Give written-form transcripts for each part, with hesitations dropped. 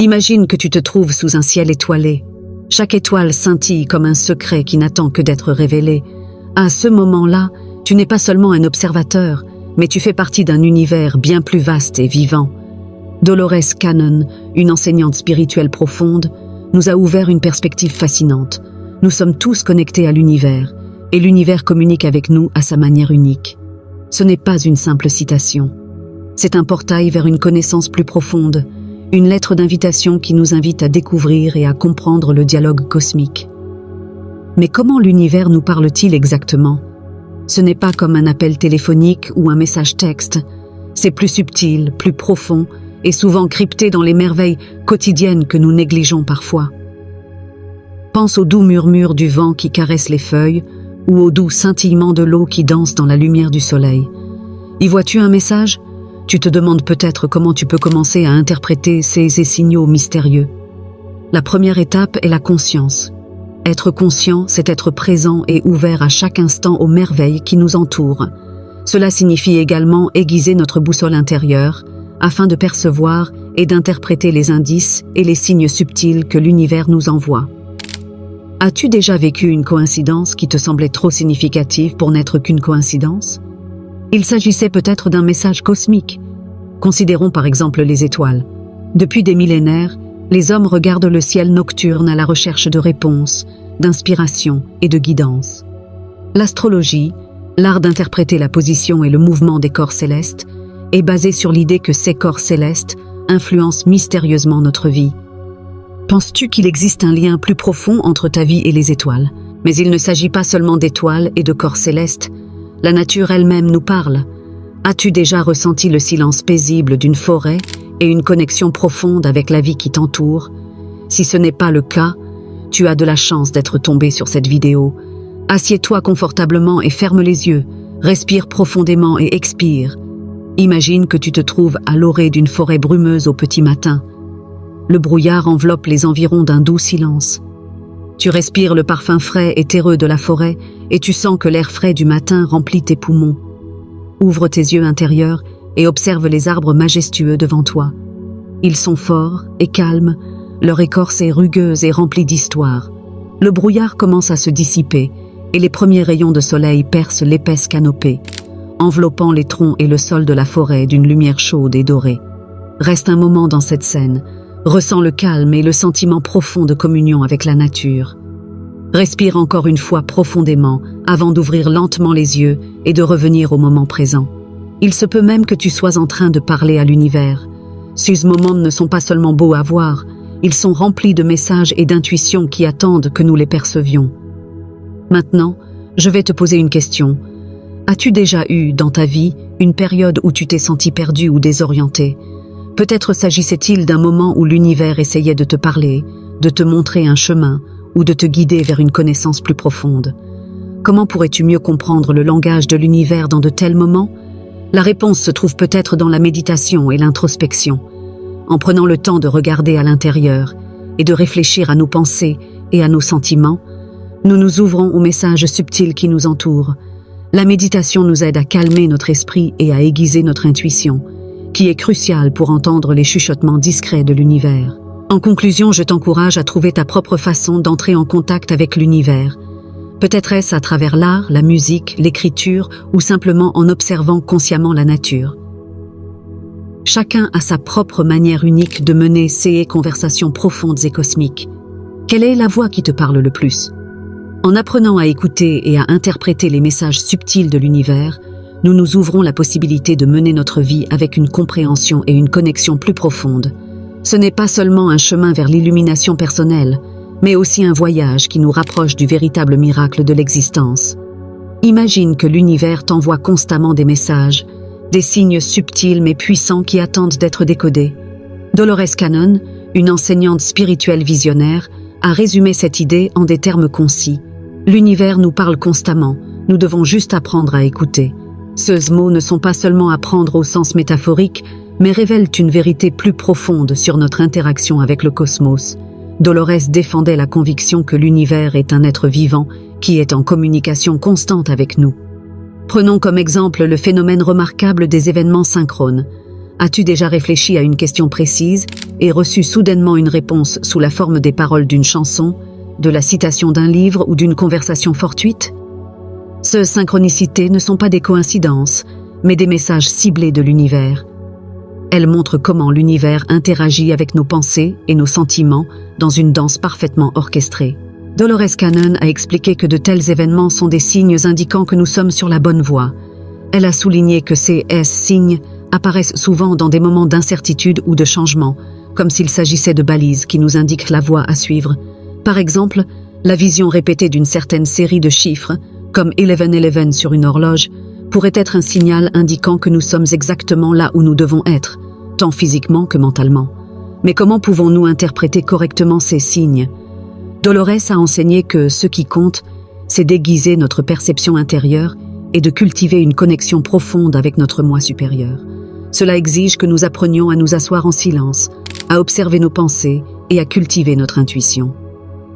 Imagine que tu te trouves sous un ciel étoilé. Chaque étoile scintille comme un secret qui n'attend que d'être révélé. À ce moment-là, tu n'es pas seulement un observateur, mais tu fais partie d'un univers bien plus vaste et vivant. Dolores Cannon, une enseignante spirituelle profonde, nous a ouvert une perspective fascinante. Nous sommes tous connectés à l'univers, et l'univers communique avec nous à sa manière unique. Ce n'est pas une simple citation. C'est un portail vers une connaissance plus profonde, une lettre d'invitation qui nous invite à découvrir et à comprendre le dialogue cosmique. Mais comment l'univers nous parle-t-il exactement? Ce n'est pas comme un appel téléphonique ou un message texte. C'est plus subtil, plus profond et souvent crypté dans les merveilles quotidiennes que nous négligeons parfois. Pense au doux murmure du vent qui caresse les feuilles ou au doux scintillement de l'eau qui danse dans la lumière du soleil. Y vois-tu un message? Tu te demandes peut-être comment tu peux commencer à interpréter ces signaux mystérieux. La première étape est la conscience. Être conscient, c'est être présent et ouvert à chaque instant aux merveilles qui nous entourent. Cela signifie également aiguiser notre boussole intérieure afin de percevoir et d'interpréter les indices et les signes subtils que l'univers nous envoie. As-tu déjà vécu une coïncidence qui te semblait trop significative pour n'être qu'une coïncidence? Il s'agissait peut-être d'un message cosmique. Considérons par exemple les étoiles. Depuis des millénaires, les hommes regardent le ciel nocturne à la recherche de réponses, d'inspiration et de guidance. L'astrologie, l'art d'interpréter la position et le mouvement des corps célestes, est basée sur l'idée que ces corps célestes influencent mystérieusement notre vie. Penses-tu qu'il existe un lien plus profond entre ta vie et les étoiles? Mais il ne s'agit pas seulement d'étoiles et de corps célestes. La nature elle-même nous parle. As-tu déjà ressenti le silence paisible d'une forêt et une connexion profonde avec la vie qui t'entoure? Si ce n'est pas le cas, tu as de la chance d'être tombé sur cette vidéo. Assieds-toi confortablement et ferme les yeux. Respire profondément et expire. Imagine que tu te trouves à l'orée d'une forêt brumeuse au petit matin. Le brouillard enveloppe les environs d'un doux silence. Tu respires le parfum frais et terreux de la forêt et tu sens que l'air frais du matin remplit tes poumons. Ouvre tes yeux intérieurs et observe les arbres majestueux devant toi. Ils sont forts et calmes, leur écorce est rugueuse et remplie d'histoire. Le brouillard commence à se dissiper et les premiers rayons de soleil percent l'épaisse canopée, enveloppant les troncs et le sol de la forêt d'une lumière chaude et dorée. Reste un moment dans cette scène. Ressens le calme et le sentiment profond de communion avec la nature. Respire encore une fois profondément avant d'ouvrir lentement les yeux et de revenir au moment présent. Il se peut même que tu sois en train de parler à l'univers. Ces moments ne sont pas seulement beaux à voir, ils sont remplis de messages et d'intuitions qui attendent que nous les percevions. Maintenant, je vais te poser une question. As-tu déjà eu, dans ta vie, une période où tu t'es senti perdu ou désorienté? Peut-être s'agissait-il d'un moment où l'univers essayait de te parler, de te montrer un chemin ou de te guider vers une connaissance plus profonde. Comment pourrais-tu mieux comprendre le langage de l'univers dans de tels moments? La réponse se trouve peut-être dans la méditation et l'introspection. En prenant le temps de regarder à l'intérieur et de réfléchir à nos pensées et à nos sentiments, nous nous ouvrons aux messages subtils qui nous entourent. La méditation nous aide à calmer notre esprit et à aiguiser notre intuition, qui est crucial pour entendre les chuchotements discrets de l'univers. En conclusion, je t'encourage à trouver ta propre façon d'entrer en contact avec l'univers. Peut-être est-ce à travers l'art, la musique, l'écriture ou simplement en observant consciemment la nature. Chacun a sa propre manière unique de mener ces conversations profondes et cosmiques. Quelle est la voix qui te parle le plus? En apprenant à écouter et à interpréter les messages subtils de l'univers, nous nous ouvrons la possibilité de mener notre vie avec une compréhension et une connexion plus profonde. Ce n'est pas seulement un chemin vers l'illumination personnelle, mais aussi un voyage qui nous rapproche du véritable miracle de l'existence. Imagine que l'univers t'envoie constamment des messages, des signes subtils mais puissants qui attendent d'être décodés. Dolores Cannon, une enseignante spirituelle visionnaire, a résumé cette idée en des termes concis. L'univers nous parle constamment, nous devons juste apprendre à écouter. Ces mots ne sont pas seulement à prendre au sens métaphorique, mais révèlent une vérité plus profonde sur notre interaction avec le cosmos. Dolores défendait la conviction que l'univers est un être vivant qui est en communication constante avec nous. Prenons comme exemple le phénomène remarquable des événements synchrones. As-tu déjà réfléchi à une question précise et reçu soudainement une réponse sous la forme des paroles d'une chanson, de la citation d'un livre ou d'une conversation fortuite? Ces synchronicités ne sont pas des coïncidences, mais des messages ciblés de l'univers. Elles montrent comment l'univers interagit avec nos pensées et nos sentiments dans une danse parfaitement orchestrée. Dolores Cannon a expliqué que de tels événements sont des signes indiquant que nous sommes sur la bonne voie. Elle a souligné que ces signes apparaissent souvent dans des moments d'incertitude ou de changement, comme s'il s'agissait de balises qui nous indiquent la voie à suivre. Par exemple, la vision répétée d'une certaine série de chiffres, comme 1111 sur une horloge, pourrait être un signal indiquant que nous sommes exactement là où nous devons être, tant physiquement que mentalement. Mais comment pouvons-nous interpréter correctement ces signes? Dolores a enseigné que ce qui compte, c'est d'aiguiser notre perception intérieure et de cultiver une connexion profonde avec notre moi supérieur. Cela exige que nous apprenions à nous asseoir en silence, à observer nos pensées et à cultiver notre intuition.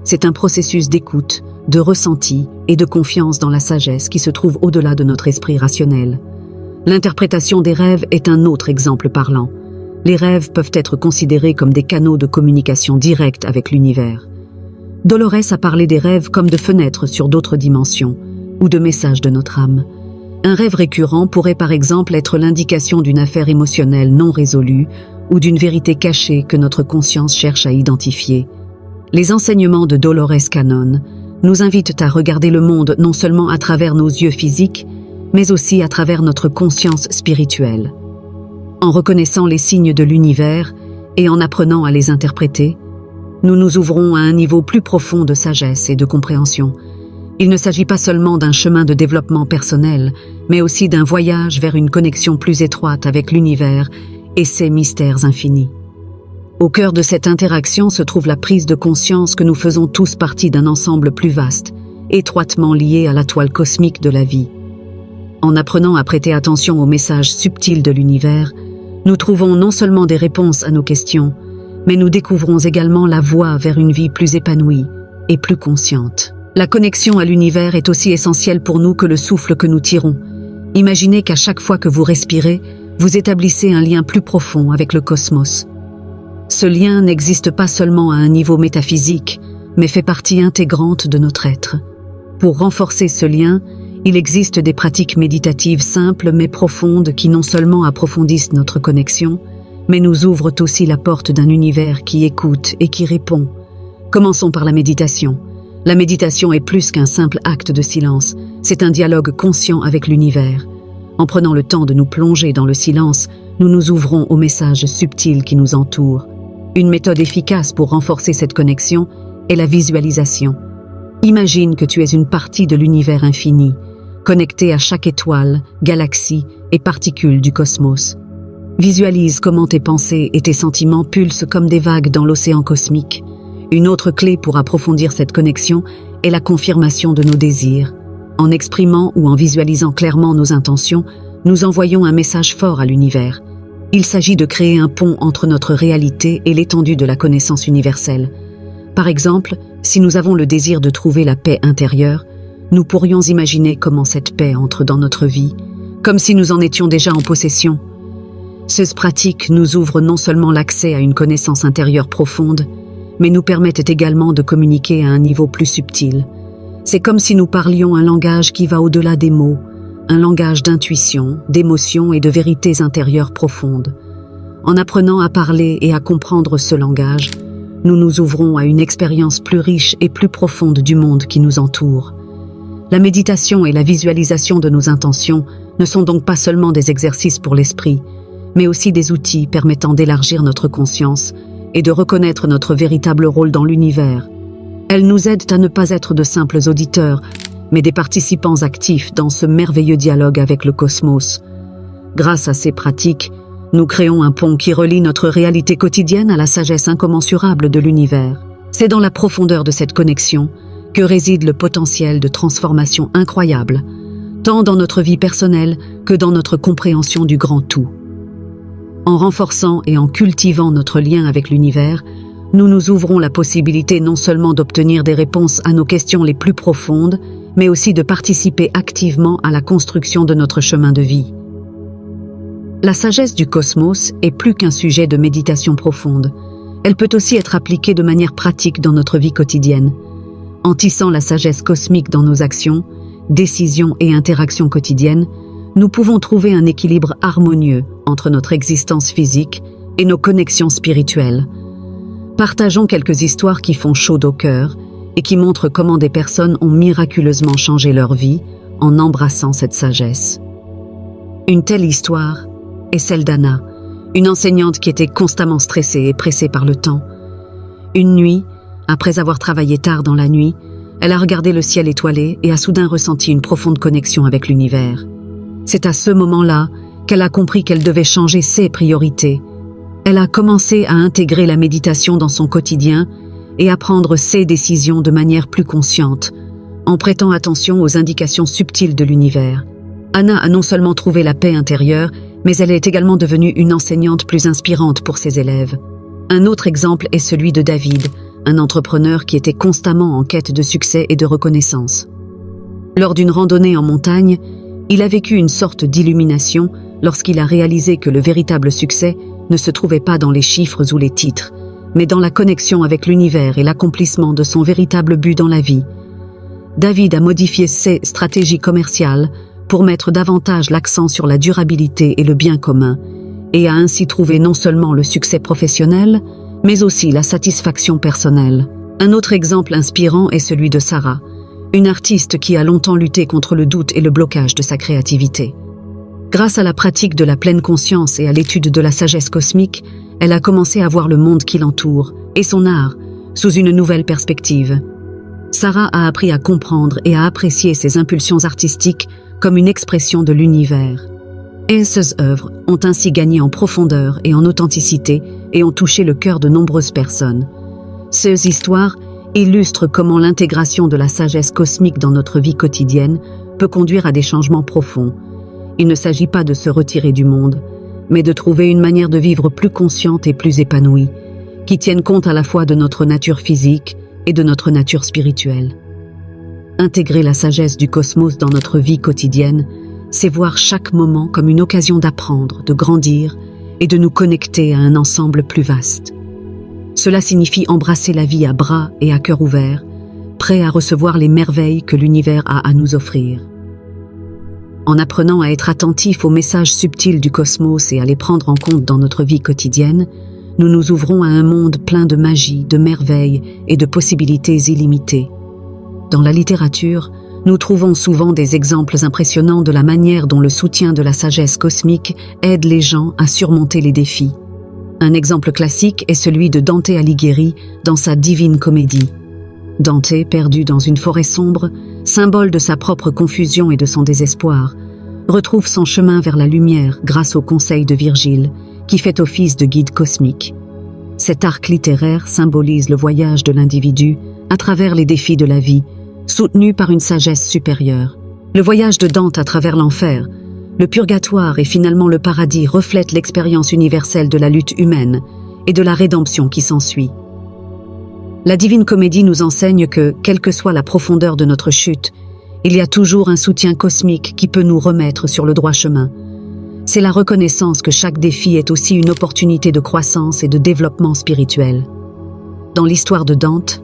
C'est un processus d'écoute, de ressenti et de confiance dans la sagesse qui se trouve au-delà de notre esprit rationnel. L'interprétation des rêves est un autre exemple parlant. Les rêves peuvent être considérés comme des canaux de communication directe avec l'univers. Dolores a parlé des rêves comme de fenêtres sur d'autres dimensions, ou de messages de notre âme. Un rêve récurrent pourrait par exemple être l'indication d'une affaire émotionnelle non résolue ou d'une vérité cachée que notre conscience cherche à identifier. Les enseignements de Dolores Cannon nous invitent à regarder le monde non seulement à travers nos yeux physiques, mais aussi à travers notre conscience spirituelle. En reconnaissant les signes de l'univers et en apprenant à les interpréter, nous nous ouvrons à un niveau plus profond de sagesse et de compréhension. Il ne s'agit pas seulement d'un chemin de développement personnel, mais aussi d'un voyage vers une connexion plus étroite avec l'univers et ses mystères infinis. Au cœur de cette interaction se trouve la prise de conscience que nous faisons tous partie d'un ensemble plus vaste, étroitement lié à la toile cosmique de la vie. En apprenant à prêter attention aux messages subtils de l'univers, nous trouvons non seulement des réponses à nos questions, mais nous découvrons également la voie vers une vie plus épanouie et plus consciente. La connexion à l'univers est aussi essentielle pour nous que le souffle que nous tirons. Imaginez qu'à chaque fois que vous respirez, vous établissez un lien plus profond avec le cosmos. Ce lien n'existe pas seulement à un niveau métaphysique, mais fait partie intégrante de notre être. Pour renforcer ce lien, il existe des pratiques méditatives simples mais profondes qui non seulement approfondissent notre connexion, mais nous ouvrent aussi la porte d'un univers qui écoute et qui répond. Commençons par la méditation. La méditation est plus qu'un simple acte de silence, c'est un dialogue conscient avec l'univers. En prenant le temps de nous plonger dans le silence, nous nous ouvrons aux messages subtils qui nous entourent. Une méthode efficace pour renforcer cette connexion est la visualisation. Imagine que tu es une partie de l'univers infini, connectée à chaque étoile, galaxie et particule du cosmos. Visualise comment tes pensées et tes sentiments pulsent comme des vagues dans l'océan cosmique. Une autre clé pour approfondir cette connexion est la confirmation de nos désirs. En exprimant ou en visualisant clairement nos intentions, nous envoyons un message fort à l'univers. Il s'agit de créer un pont entre notre réalité et l'étendue de la connaissance universelle. Par exemple, si nous avons le désir de trouver la paix intérieure, nous pourrions imaginer comment cette paix entre dans notre vie, comme si nous en étions déjà en possession. Ces pratiques nous ouvrent non seulement l'accès à une connaissance intérieure profonde, mais nous permettent également de communiquer à un niveau plus subtil. C'est comme si nous parlions un langage qui va au-delà des mots, un langage d'intuition, d'émotions et de vérités intérieures profondes. En apprenant à parler et à comprendre ce langage, nous nous ouvrons à une expérience plus riche et plus profonde du monde qui nous entoure. La méditation et la visualisation de nos intentions ne sont donc pas seulement des exercices pour l'esprit, mais aussi des outils permettant d'élargir notre conscience et de reconnaître notre véritable rôle dans l'univers. Elles nous aident à ne pas être de simples auditeurs, mais des participants actifs dans ce merveilleux dialogue avec le cosmos. Grâce à ces pratiques, nous créons un pont qui relie notre réalité quotidienne à la sagesse incommensurable de l'univers. C'est dans la profondeur de cette connexion que réside le potentiel de transformation incroyable, tant dans notre vie personnelle que dans notre compréhension du grand tout. En renforçant et en cultivant notre lien avec l'univers, nous nous ouvrons la possibilité non seulement d'obtenir des réponses à nos questions les plus profondes, mais aussi de participer activement à la construction de notre chemin de vie. La sagesse du cosmos est plus qu'un sujet de méditation profonde. Elle peut aussi être appliquée de manière pratique dans notre vie quotidienne. En tissant la sagesse cosmique dans nos actions, décisions et interactions quotidiennes, nous pouvons trouver un équilibre harmonieux entre notre existence physique et nos connexions spirituelles. Partageons quelques histoires qui font chaud au cœur et qui montrent comment des personnes ont miraculeusement changé leur vie en embrassant cette sagesse. Une telle histoire est celle d'Anna, une enseignante qui était constamment stressée et pressée par le temps. Une nuit, après avoir travaillé tard dans la nuit, elle a regardé le ciel étoilé et a soudain ressenti une profonde connexion avec l'univers. C'est à ce moment-là qu'elle a compris qu'elle devait changer ses priorités. Elle a commencé à intégrer la méditation dans son quotidien et à prendre ses décisions de manière plus consciente, en prêtant attention aux indications subtiles de l'univers. Anna a non seulement trouvé la paix intérieure, mais elle est également devenue une enseignante plus inspirante pour ses élèves. Un autre exemple est celui de David, un entrepreneur qui était constamment en quête de succès et de reconnaissance. Lors d'une randonnée en montagne, il a vécu une sorte d'illumination lorsqu'il a réalisé que le véritable succès ne se trouvait pas dans les chiffres ou les titres, mais dans la connexion avec l'univers et l'accomplissement de son véritable but dans la vie. David a modifié ses stratégies commerciales pour mettre davantage l'accent sur la durabilité et le bien commun, et a ainsi trouvé non seulement le succès professionnel, mais aussi la satisfaction personnelle. Un autre exemple inspirant est celui de Sarah, une artiste qui a longtemps lutté contre le doute et le blocage de sa créativité. Grâce à la pratique de la pleine conscience et à l'étude de la sagesse cosmique, elle a commencé à voir le monde qui l'entoure et son art sous une nouvelle perspective. Sarah a appris à comprendre et à apprécier ses impulsions artistiques comme une expression de l'univers. Et ses œuvres ont ainsi gagné en profondeur et en authenticité et ont touché le cœur de nombreuses personnes. Ces histoires illustrent comment l'intégration de la sagesse cosmique dans notre vie quotidienne peut conduire à des changements profonds. Il ne s'agit pas de se retirer du monde, mais de trouver une manière de vivre plus consciente et plus épanouie, qui tienne compte à la fois de notre nature physique et de notre nature spirituelle. Intégrer la sagesse du cosmos dans notre vie quotidienne, c'est voir chaque moment comme une occasion d'apprendre, de grandir et de nous connecter à un ensemble plus vaste. Cela signifie embrasser la vie à bras et à cœur ouverts, prêts à recevoir les merveilles que l'univers a à nous offrir. En apprenant à être attentifs aux messages subtils du cosmos et à les prendre en compte dans notre vie quotidienne, nous nous ouvrons à un monde plein de magie, de merveilles et de possibilités illimitées. Dans la littérature, nous trouvons souvent des exemples impressionnants de la manière dont le soutien de la sagesse cosmique aide les gens à surmonter les défis. Un exemple classique est celui de Dante Alighieri dans sa Divine Comédie. Dante, perdu dans une forêt sombre, symbole de sa propre confusion et de son désespoir, retrouve son chemin vers la lumière grâce au conseil de Virgile, qui fait office de guide cosmique. Cet arc littéraire symbolise le voyage de l'individu à travers les défis de la vie, soutenu par une sagesse supérieure. Le voyage de Dante à travers l'enfer, le purgatoire et finalement le paradis reflètent l'expérience universelle de la lutte humaine et de la rédemption qui s'ensuit. La Divine Comédie nous enseigne que, quelle que soit la profondeur de notre chute, il y a toujours un soutien cosmique qui peut nous remettre sur le droit chemin. C'est la reconnaissance que chaque défi est aussi une opportunité de croissance et de développement spirituel. Dans l'histoire de Dante,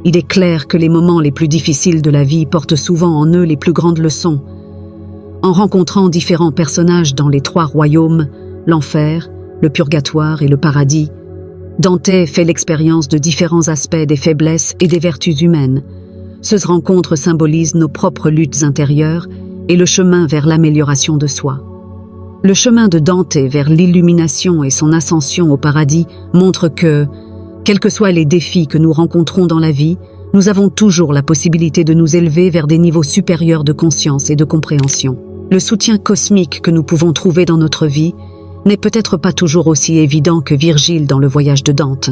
il est clair que les moments les plus difficiles de la vie portent souvent en eux les plus grandes leçons. En rencontrant différents personnages dans les 3 royaumes, l'enfer, le purgatoire et le paradis, Dante fait l'expérience de différents aspects des faiblesses et des vertus humaines. Ces rencontres symbolisent nos propres luttes intérieures et le chemin vers l'amélioration de soi. Le chemin de Dante vers l'illumination et son ascension au paradis montre que, quels que soient les défis que nous rencontrons dans la vie, nous avons toujours la possibilité de nous élever vers des niveaux supérieurs de conscience et de compréhension. Le soutien cosmique que nous pouvons trouver dans notre vie n'est peut-être pas toujours aussi évident que Virgile dans le voyage de Dante,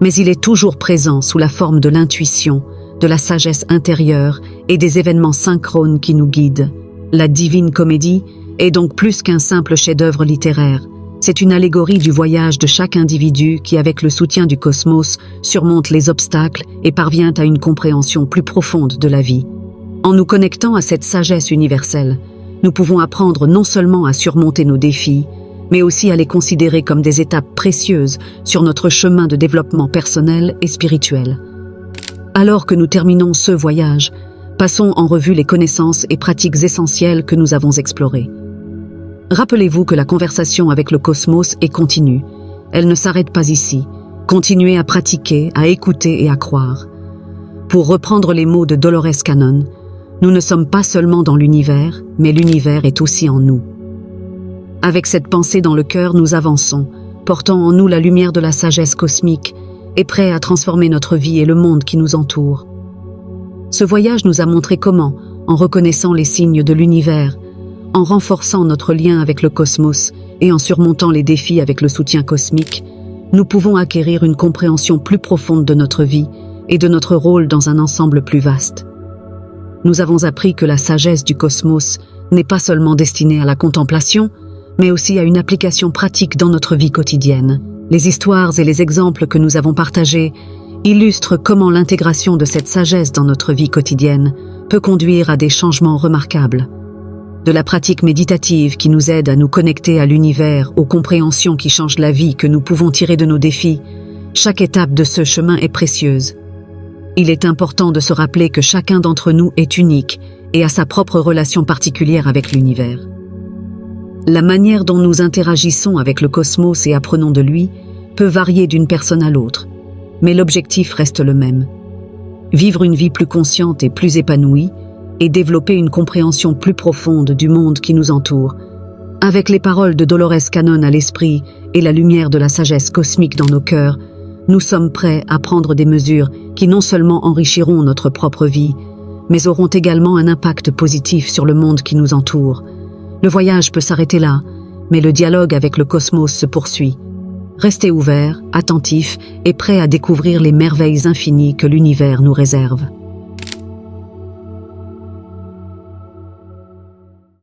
mais il est toujours présent sous la forme de l'intuition, de la sagesse intérieure et des événements synchrones qui nous guident. La Divine Comédie est donc plus qu'un simple chef-d'œuvre littéraire. C'est une allégorie du voyage de chaque individu qui, avec le soutien du cosmos, surmonte les obstacles et parvient à une compréhension plus profonde de la vie. En nous connectant à cette sagesse universelle, nous pouvons apprendre non seulement à surmonter nos défis, mais aussi à les considérer comme des étapes précieuses sur notre chemin de développement personnel et spirituel. Alors que nous terminons ce voyage, passons en revue les connaissances et pratiques essentielles que nous avons explorées. Rappelez-vous que la conversation avec le cosmos est continue. Elle ne s'arrête pas ici. Continuez à pratiquer, à écouter et à croire. Pour reprendre les mots de Dolores Cannon, nous ne sommes pas seulement dans l'univers, mais l'univers est aussi en nous. Avec cette pensée dans le cœur, nous avançons, portant en nous la lumière de la sagesse cosmique et prêts à transformer notre vie et le monde qui nous entoure. Ce voyage nous a montré comment, en reconnaissant les signes de l'univers, en renforçant notre lien avec le cosmos et en surmontant les défis avec le soutien cosmique, nous pouvons acquérir une compréhension plus profonde de notre vie et de notre rôle dans un ensemble plus vaste. Nous avons appris que la sagesse du cosmos n'est pas seulement destinée à la contemplation, mais aussi à une application pratique dans notre vie quotidienne. Les histoires et les exemples que nous avons partagés illustrent comment l'intégration de cette sagesse dans notre vie quotidienne peut conduire à des changements remarquables. De la pratique méditative qui nous aide à nous connecter à l'univers, aux compréhensions qui changent la vie que nous pouvons tirer de nos défis, chaque étape de ce chemin est précieuse. Il est important de se rappeler que chacun d'entre nous est unique et a sa propre relation particulière avec l'univers. La manière dont nous interagissons avec le cosmos et apprenons de lui peut varier d'une personne à l'autre, mais l'objectif reste le même. Vivre une vie plus consciente et plus épanouie et développer une compréhension plus profonde du monde qui nous entoure. Avec les paroles de Dolores Cannon à l'esprit et la lumière de la sagesse cosmique dans nos cœurs, nous sommes prêts à prendre des mesures qui non seulement enrichiront notre propre vie, mais auront également un impact positif sur le monde qui nous entoure. Le voyage peut s'arrêter là, mais le dialogue avec le cosmos se poursuit. Restez ouverts, attentifs et prêts à découvrir les merveilles infinies que l'univers nous réserve.